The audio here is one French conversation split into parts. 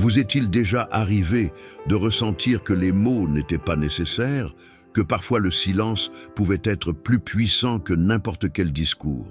Vous est-il déjà arrivé de ressentir que les mots n'étaient pas nécessaires, que parfois le silence pouvait être plus puissant que n'importe quel discours?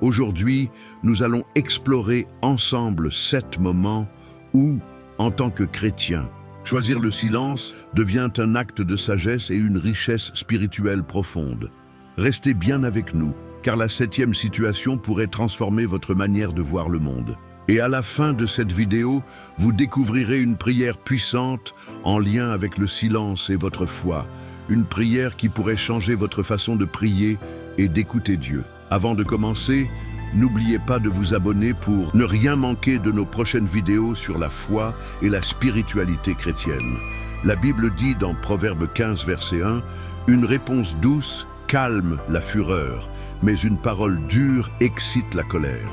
Aujourd'hui, nous allons explorer ensemble 7 moments où, en tant que chrétien, choisir le silence devient un acte de sagesse et une richesse spirituelle profonde. Restez bien avec nous, car la 7e situation pourrait transformer votre manière de voir le monde. Et à la fin de cette vidéo, vous découvrirez une prière puissante en lien avec le silence et votre foi. Une prière qui pourrait changer votre façon de prier et d'écouter Dieu. Avant de commencer, n'oubliez pas de vous abonner pour ne rien manquer de nos prochaines vidéos sur la foi et la spiritualité chrétienne. La Bible dit dans Proverbe 15, verset 1, « Une réponse douce calme la fureur, mais une parole dure excite la colère. »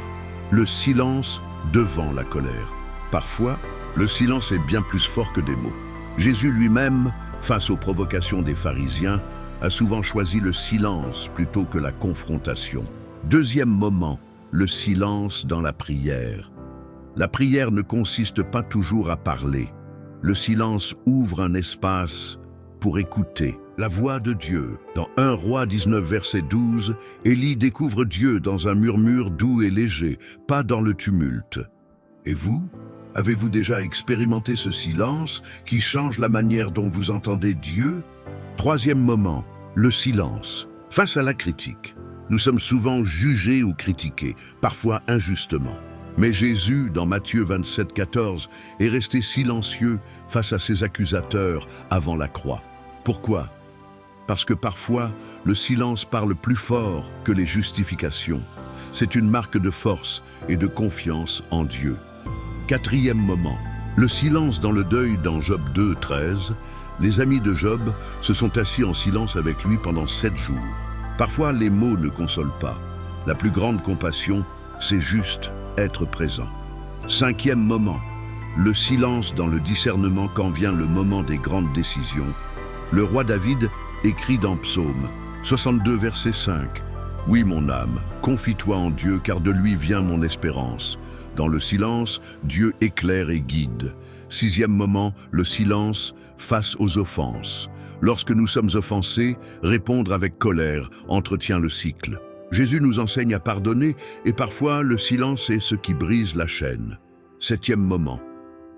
Le silence devant la colère. Parfois, le silence est bien plus fort que des mots. Jésus lui-même, face aux provocations des pharisiens, a souvent choisi le silence plutôt que la confrontation. 2e moment, le silence dans la prière. La prière ne consiste pas toujours à parler. Le silence ouvre un espace pour écouter la voix de Dieu. Dans 1 Roi 19, verset 12, Élie découvre Dieu dans un murmure doux et léger, pas dans le tumulte. Et vous? Avez-vous déjà expérimenté ce silence qui change la manière dont vous entendez Dieu? 3e moment, le silence. Face à la critique, nous sommes souvent jugés ou critiqués, parfois injustement. Mais Jésus, dans Matthieu 27, 14, est resté silencieux face à ses accusateurs avant la croix. Pourquoi? Parce que parfois, le silence parle plus fort que les justifications. C'est une marque de force et de confiance en Dieu. 4e moment, le silence dans le deuil dans Job 2, 13. Les amis de Job se sont assis en silence avec lui pendant 7 jours. Parfois, les mots ne consolent pas. La plus grande compassion, c'est juste être présent. 5e moment, le silence dans le discernement quand vient le moment des grandes décisions. Le roi David écrit dans Psaume 62, verset 5. « Oui, mon âme, confie-toi en Dieu, car de lui vient mon espérance. Dans le silence, Dieu éclaire et guide. » 6e moment, le silence face aux offenses. Lorsque nous sommes offensés, répondre avec colère entretient le cycle. Jésus nous enseigne à pardonner et parfois le silence est ce qui brise la chaîne. 7e moment,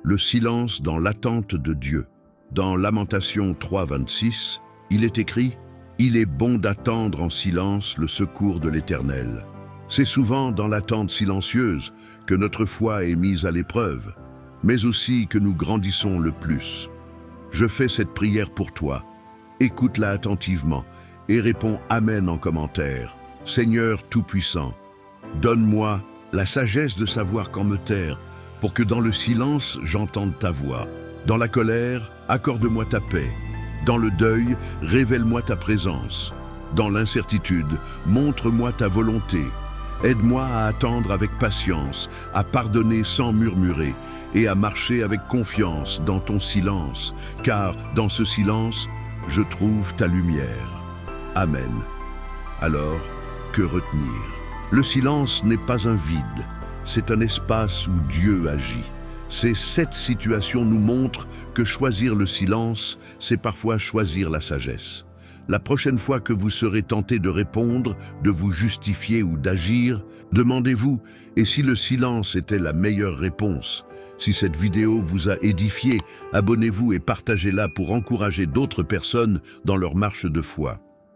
le silence dans l'attente de Dieu. Dans Lamentations 3, 26, il est écrit « Il est bon d'attendre en silence le secours de l'Éternel ». C'est souvent dans l'attente silencieuse que notre foi est mise à l'épreuve, mais aussi que nous grandissons le plus. Je fais cette prière pour toi. Écoute-la attentivement et réponds « Amen » en commentaire. Seigneur Tout-Puissant, donne-moi la sagesse de savoir quand me taire, pour que dans le silence, j'entende ta voix. Dans la colère, accorde-moi ta paix. Dans le deuil, révèle-moi ta présence. Dans l'incertitude, montre-moi ta volonté. Aide-moi à attendre avec patience, à pardonner sans murmurer et à marcher avec confiance dans ton silence, car dans ce silence, je trouve ta lumière. Amen. Alors, que retenir? Le silence n'est pas un vide, c'est un espace où Dieu agit. Ces 7 situations nous montrent que choisir le silence, c'est parfois choisir la sagesse. La prochaine fois que vous serez tenté de répondre, de vous justifier ou d'agir, demandez-vous, et si le silence était la meilleure réponse? Si cette vidéo vous a édifié, abonnez-vous et partagez-la pour encourager d'autres personnes dans leur marche de foi.